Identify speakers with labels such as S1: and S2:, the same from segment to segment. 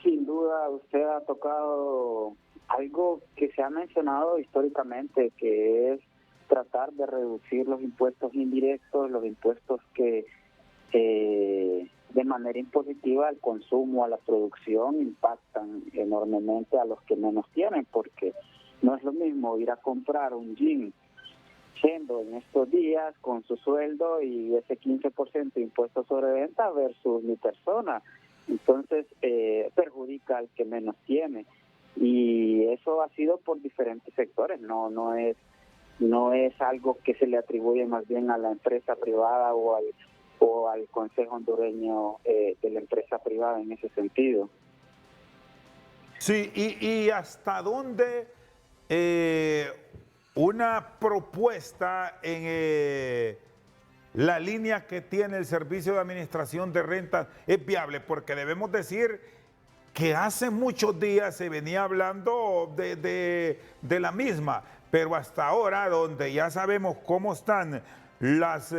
S1: sin duda usted ha tocado algo que se ha mencionado históricamente, que es tratar de reducir los impuestos indirectos, los impuestos que de manera impositiva al consumo, a la producción, impactan enormemente a los que menos tienen, porque no es lo mismo ir a comprar un jean siendo en estos días con su sueldo y ese 15% de impuestos sobre venta versus mi persona. Entonces perjudica al que menos tiene, y eso ha sido por diferentes sectores, no es algo que se le atribuye más bien a la empresa privada o al Consejo Hondureño de la empresa privada en ese sentido.
S2: Sí, y hasta dónde una propuesta en la línea que tiene el Servicio de Administración de Rentas es viable, porque debemos decir que hace muchos días se venía hablando de la misma, pero hasta ahora, donde ya sabemos cómo están las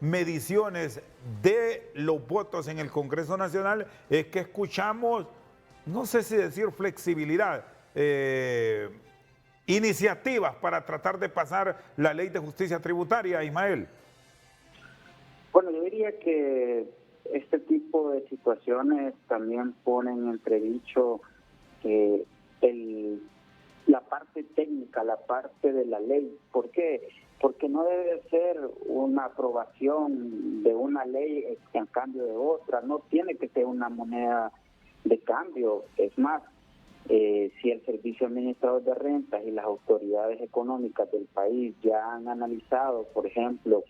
S2: mediciones de los votos en el Congreso Nacional, es que escuchamos, no sé si decir flexibilidad, iniciativas para tratar de pasar la ley de justicia tributaria, Ismael.
S1: Bueno, yo diría que este tipo de situaciones también ponen en entredicho la parte técnica, la parte de la ley. ¿Por qué? Porque no debe ser una aprobación de una ley en cambio de otra, no tiene que ser una moneda de cambio. Es más, si el Servicio Administrador de Rentas y las autoridades económicas del país ya han analizado, por ejemplo,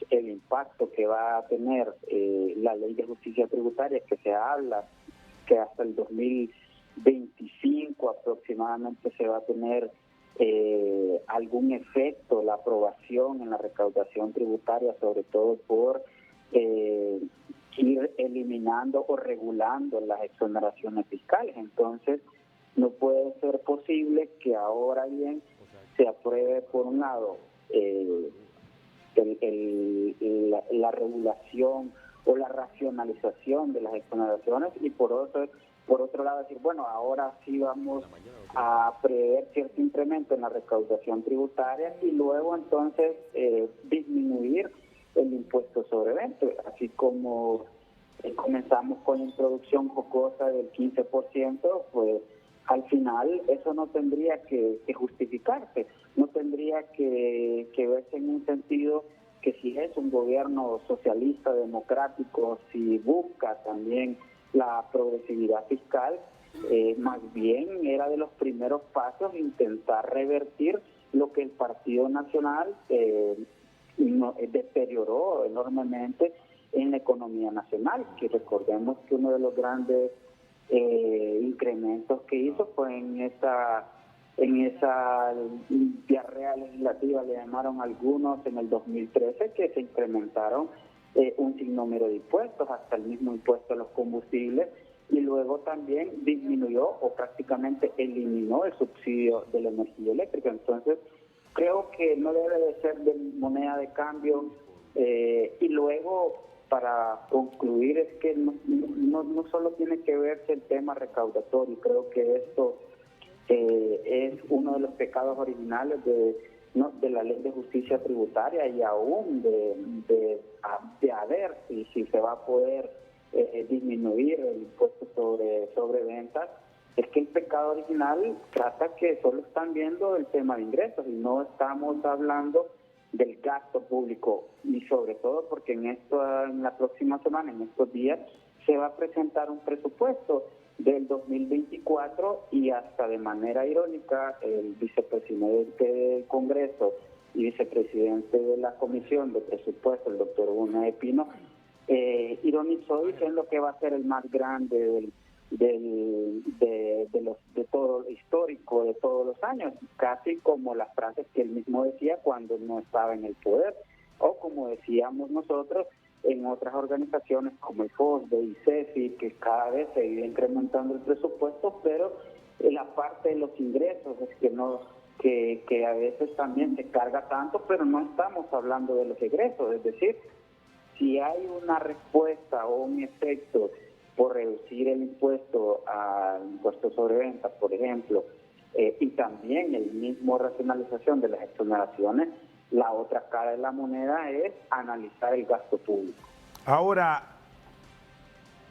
S1: el impacto que va a tener la ley de justicia tributaria, que se habla que hasta el 2025 aproximadamente se va a tener algún efecto la aprobación en la recaudación tributaria, sobre todo por ir eliminando o regulando las exoneraciones fiscales. Entonces, no puede ser posible que ahora bien se apruebe por un lado la regulación o la racionalización de las exoneraciones, y por otro lado decir, bueno, ahora sí vamos a prever cierto incremento en la recaudación tributaria y luego entonces disminuir el impuesto sobre venta, así como comenzamos con la introducción jocosa del 15%, pues al final eso no tendría que justificarse, no tendría que verse en un sentido que si es un gobierno socialista, democrático, si busca también la progresividad fiscal, más bien era de los primeros pasos intentar revertir lo que el Partido Nacional deterioró enormemente en la economía nacional, que recordemos que uno de los grandes incrementos que hizo fue en esa diarrea legislativa, le llamaron algunos, en el 2013, que se incrementaron un sinnúmero de impuestos, hasta el mismo impuesto a los combustibles, y luego también disminuyó o prácticamente eliminó el subsidio de la energía eléctrica. Entonces, creo que no debe de ser de moneda de cambio. Y luego, para concluir, es que no solo tiene que verse el tema recaudatorio. Creo que esto es uno de los pecados originales de la ley de justicia tributaria, y aún de ver si se va a poder disminuir el impuesto sobre ventas. Es que el pecado original trata que solo están viendo el tema de ingresos y no estamos hablando del gasto público, y sobre todo porque en la próxima semana, en estos días, se va a presentar un presupuesto del 2024 y hasta de manera irónica el vicepresidente del Congreso y vicepresidente de la Comisión de Presupuesto, el doctor Unai Pino, ironizó diciendo que va a ser el más grande de todo histórico de todos los años, casi como las frases que él mismo decía cuando no estaba en el poder, o como decíamos nosotros en otras organizaciones como el FOSDE y CEFI, que cada vez se iba incrementando el presupuesto, pero la parte de los ingresos es que a veces también se carga tanto, pero no estamos hablando de los egresos. Es decir, si hay una respuesta o un efecto por reducir el impuesto al impuesto sobre ventas, por ejemplo, y también el mismo racionalización de las exoneraciones, la otra cara de la moneda es analizar el gasto público.
S2: Ahora,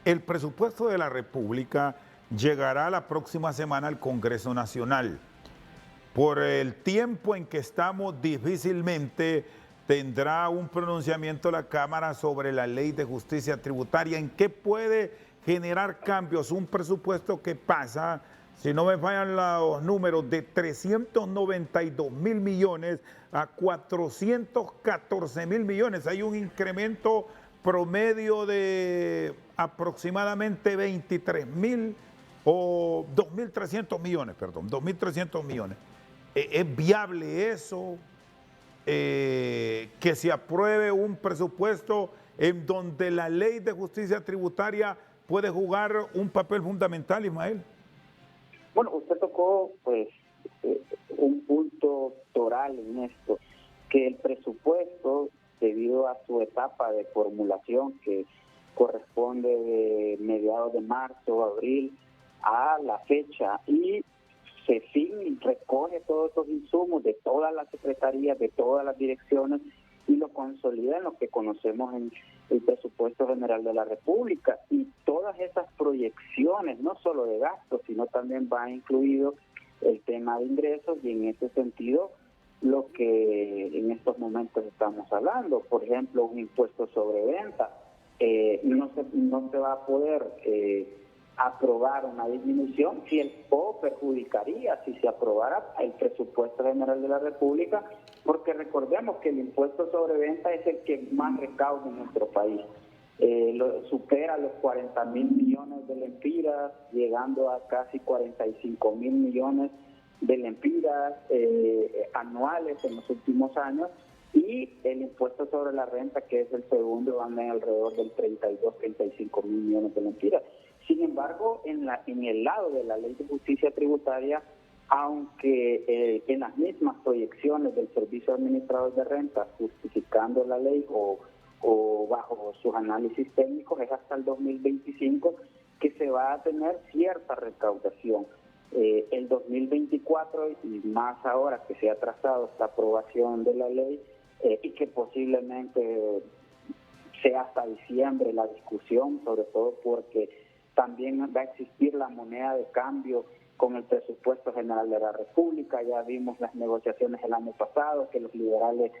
S2: el presupuesto de la República llegará la próxima semana al Congreso Nacional. Por el tiempo en que estamos, difícilmente tendrá un pronunciamiento la Cámara sobre la Ley de Justicia Tributaria. ¿En qué puede generar cambios un presupuesto que pasa, si no me fallan los números, de 392.000 millones a 414.000 millones? Hay un incremento promedio de aproximadamente 23.000 o 2.300 millones, perdón, 2.300 millones. ¿Es viable eso? Que se apruebe un presupuesto en donde la Ley de Justicia Tributaria puede jugar un papel fundamental, Ismael.
S1: Bueno, usted tocó pues un punto toral en esto, que el presupuesto, debido a su etapa de formulación que corresponde de mediados de marzo, abril a la fecha, y CEFIN recoge todos esos insumos de todas las secretarías, de todas las direcciones, y lo consolida en lo que conocemos en el presupuesto general de la República. Y todas esas proyecciones, no solo de gastos, sino también va incluido el tema de ingresos, y en ese sentido lo que en estos momentos estamos hablando, por ejemplo, un impuesto sobre venta, no se va a poder aprobar una disminución o perjudicaría si se aprobara el presupuesto general de la República, porque recordemos que el impuesto sobre venta es el que más recauda en nuestro país. Supera los 40.000 millones de lempiras, llegando a casi 45.000 millones de lempiras anuales en los últimos años, y el impuesto sobre la renta, que es el segundo, anda en alrededor del 35.000 millones de lempiras. Sin embargo, en el lado de la Ley de Justicia Tributaria, aunque en las mismas proyecciones del Servicio Administrador de Rentas, justificando la ley o bajo sus análisis técnicos, es hasta el 2025 que se va a tener cierta recaudación. El 2024, y más ahora que se ha trazado esta aprobación de la ley, y que posiblemente sea hasta diciembre la discusión, sobre todo porque también va a existir la moneda de cambio con el presupuesto general de la República. Ya vimos las negociaciones el año pasado, que los liberales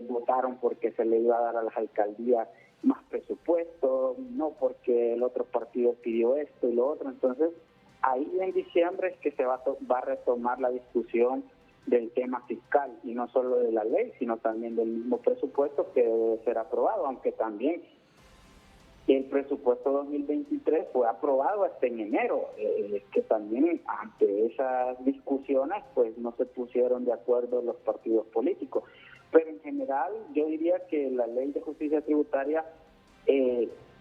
S1: votaron porque se le iba a dar a las alcaldías más presupuesto, no porque el otro partido pidió esto y lo otro. Entonces, ahí en diciembre es que se va a retomar la discusión del tema fiscal, y no solo de la ley, sino también del mismo presupuesto que debe ser aprobado, aunque también el presupuesto 2023 fue aprobado hasta en enero, que también ante esas discusiones pues no se pusieron de acuerdo los partidos políticos. Pero en general yo diría que la Ley de Justicia Tributaria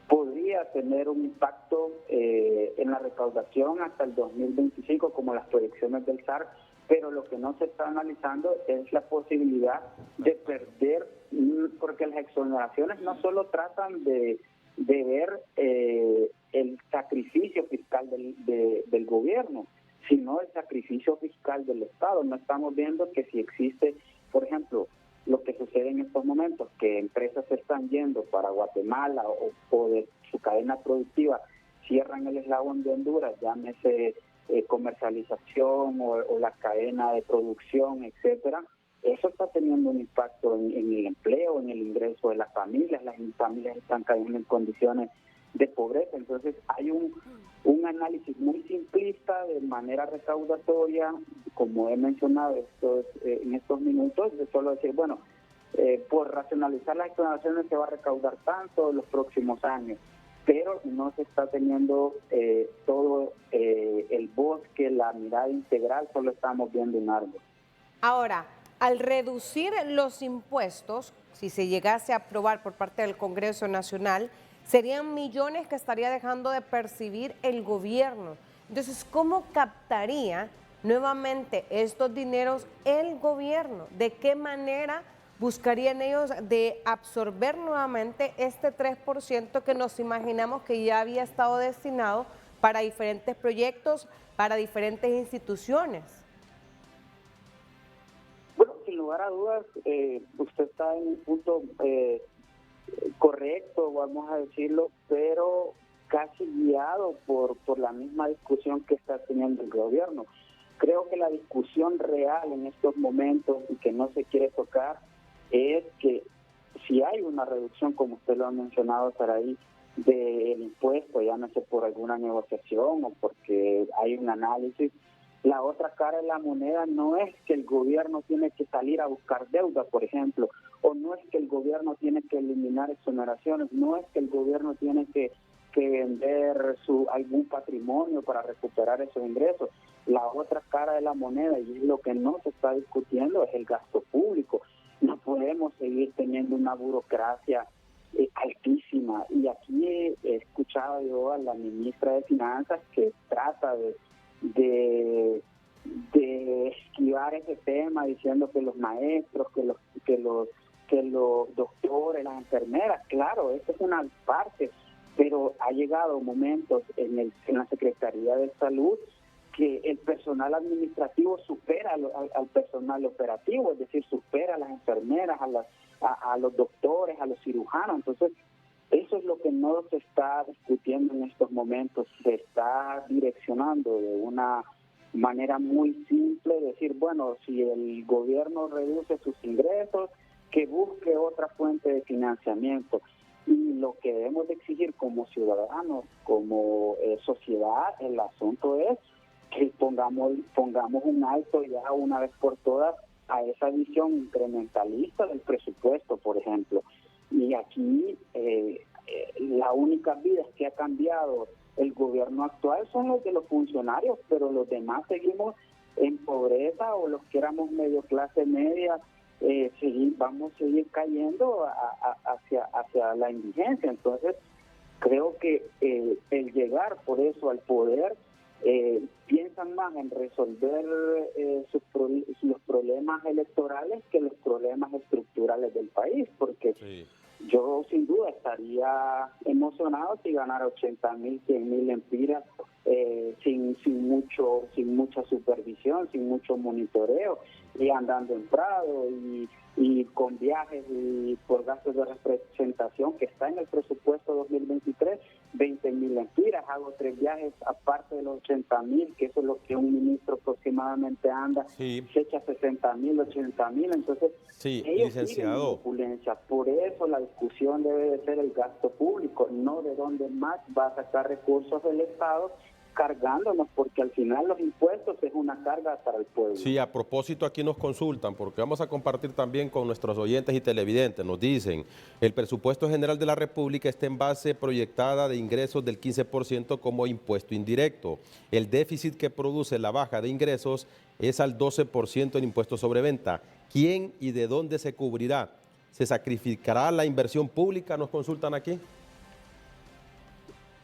S1: podría tener un impacto en la recaudación hasta el 2025, como las proyecciones del SAR, pero lo que no se está analizando es la posibilidad de perder, porque las exoneraciones no solo tratan de ver el sacrificio fiscal del gobierno, sino el sacrificio fiscal del Estado. No estamos viendo que si existe, por ejemplo, lo que sucede en estos momentos, que empresas se están yendo para Guatemala o de su cadena productiva cierran el eslabón de Honduras, llámese comercialización o la cadena de producción, etcétera. Eso está teniendo un impacto en el empleo, en el ingreso de las familias están cayendo en condiciones de pobreza. Entonces hay un análisis muy simplista de manera recaudatoria, como he mencionado en estos minutos, de solo decir, bueno, por racionalizar las exoneraciones se va a recaudar tanto en los próximos años, pero no se está teniendo todo el bosque, la mirada integral, solo estamos viendo un árbol.
S3: Ahora, al reducir los impuestos, si se llegase a aprobar por parte del Congreso Nacional, serían millones que estaría dejando de percibir el gobierno. Entonces, ¿cómo captaría nuevamente estos dineros el gobierno? ¿De qué manera buscarían ellos de absorber nuevamente este 3% que nos imaginamos que ya había estado destinado para diferentes proyectos, para diferentes instituciones?
S1: Bueno, sin lugar a dudas, usted está en un punto correcto, vamos a decirlo, pero casi guiado por la misma discusión que está teniendo el gobierno. Creo que la discusión real en estos momentos y que no se quiere tocar es que si hay una reducción, como usted lo ha mencionado, Saraí, del impuesto, ya no sé por alguna negociación o porque hay un análisis, la otra cara de la moneda no es que el gobierno tiene que salir a buscar deuda, por ejemplo, o no es que el gobierno tiene que eliminar exoneraciones, no es que el gobierno tiene que vender algún patrimonio para recuperar esos ingresos. La otra cara de la moneda, y es lo que no se está discutiendo, es el gasto público. No podemos seguir teniendo una burocracia altísima. Y aquí he escuchado yo a la ministra de Finanzas que trata de esquivar ese tema diciendo que los maestros, que los doctores, las enfermeras, claro, esa es una parte, pero ha llegado momentos en la Secretaría de Salud que el personal administrativo supera al personal operativo, es decir, supera a las enfermeras, a los doctores, a los cirujanos. Entonces, eso es lo que no se está discutiendo en estos momentos. Se está direccionando de una manera muy simple, decir, bueno, si el gobierno reduce sus ingresos, que busque otra fuente de financiamiento. Y lo que debemos de exigir como ciudadanos, como sociedad, el asunto es que pongamos un alto ya una vez por todas a esa visión incrementalista del presupuesto, por ejemplo. Y aquí la única vida que ha cambiado el gobierno actual son los de los funcionarios, pero los demás seguimos en pobreza, o los que éramos medio clase media, vamos a seguir cayendo hacia la indigencia. Entonces, creo que el llegar por eso al poder, piensan más en resolver los problemas electorales que los problemas estructurales del país, porque yo sin duda estaría emocionado si ganara 80,000, 100,000 lempiras, sin mucha supervisión, sin mucho monitoreo, y andando en Prado y con viajes y por gastos de representación que está en el presupuesto 2023, 20,000 lempiras. Hago 3 viajes aparte de los 80,000, que eso es lo que un ministro aproximadamente anda, se echa 60,000, 80,000. Entonces, ellos tienen opulencia. Por eso la discusión debe de ser el gasto público, no de dónde más va a sacar recursos del Estado, cargándonos, porque al final los impuestos es una carga para el pueblo.
S4: Sí, a propósito aquí nos consultan, porque vamos a compartir también con nuestros oyentes y televidentes. Nos dicen, el presupuesto general de la República está en base proyectada de ingresos del 15% como impuesto indirecto. El déficit que produce la baja de ingresos es al 12% en impuestos sobre venta. ¿Quién y de dónde se cubrirá? ¿Se sacrificará la inversión pública? Nos consultan aquí.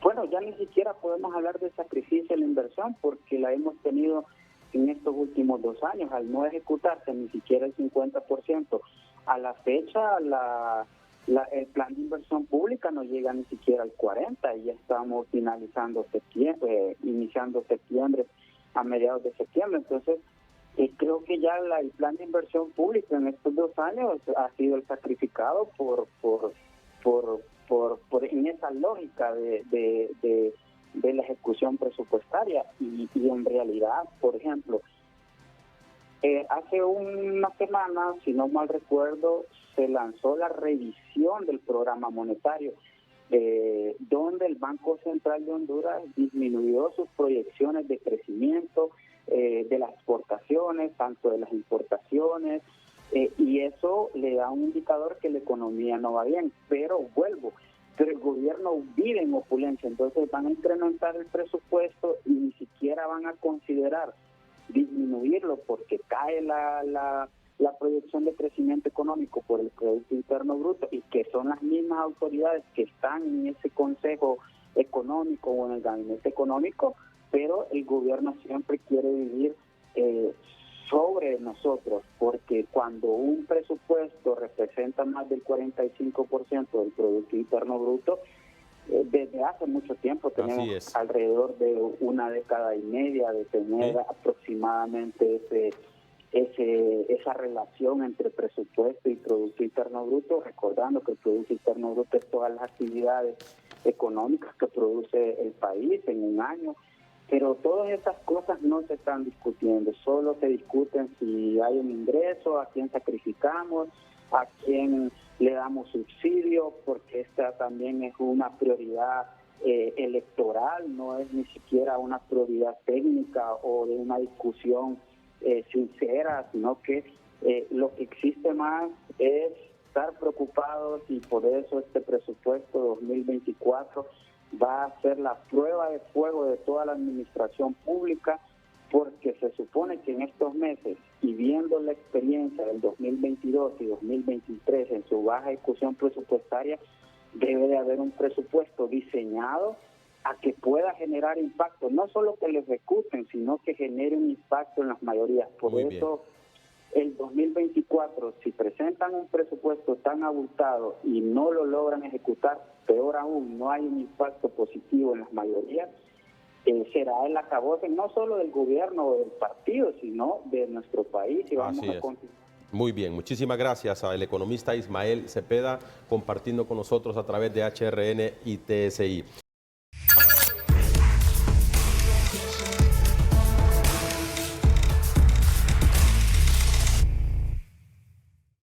S1: Bueno, ya ni siquiera podemos hablar de sacrificio en la inversión, porque la hemos tenido en estos últimos 2 años, al no ejecutarse ni siquiera el 50%. A la fecha, el plan de inversión pública no llega ni siquiera al 40%, y ya estamos finalizando septiembre, iniciando septiembre, a mediados de septiembre. Entonces, creo que ya el plan de inversión pública en estos 2 años ha sido el sacrificado en esa lógica de la ejecución presupuestaria. Y en realidad, por ejemplo, hace una semana, si no mal recuerdo, se lanzó la revisión del programa monetario, donde el Banco Central de Honduras disminuyó sus proyecciones de crecimiento de las exportaciones, tanto de las importaciones, y eso le da un indicador que la economía no va bien. Pero el gobierno vive en opulencia, entonces van a incrementar el presupuesto y ni siquiera van a considerar disminuirlo, porque cae la proyección de crecimiento económico por el Producto Interno Bruto, y que son las mismas autoridades que están en ese Consejo Económico o en el Gabinete Económico, pero el gobierno siempre quiere vivir sobre nosotros, porque cuando un presupuesto representa más del 45% del Producto Interno Bruto, desde hace mucho tiempo tenemos alrededor de una década y media de tener aproximadamente esa relación entre presupuesto y Producto Interno Bruto, recordando que el Producto Interno Bruto es todas las actividades económicas que produce el país en un año, pero todas esas cosas no se están discutiendo, solo se discuten si hay un ingreso, a quién sacrificamos, a quién le damos subsidio, porque esta también es una prioridad electoral, no es ni siquiera una prioridad técnica o de una discusión sincera, sino que lo que existe más es estar preocupados, y por eso este presupuesto 2024 va a ser la prueba de fuego de toda la administración pública, porque se supone que en estos meses, y viendo la experiencia del 2022 y 2023 en su baja ejecución presupuestaria, debe de haber un presupuesto diseñado a que pueda generar impacto, no solo que lo ejecuten, sino que genere un impacto en las mayorías. Por eso, el 2024, si presentan un presupuesto tan abultado y no lo logran ejecutar, peor aún, no hay un impacto positivo en las mayorías, será el acabose no solo del gobierno o del partido, sino de nuestro país, y vamos a continuar.
S4: Muy bien, muchísimas gracias al economista Ismael Cepeda compartiendo con nosotros a través de HRN y TSI.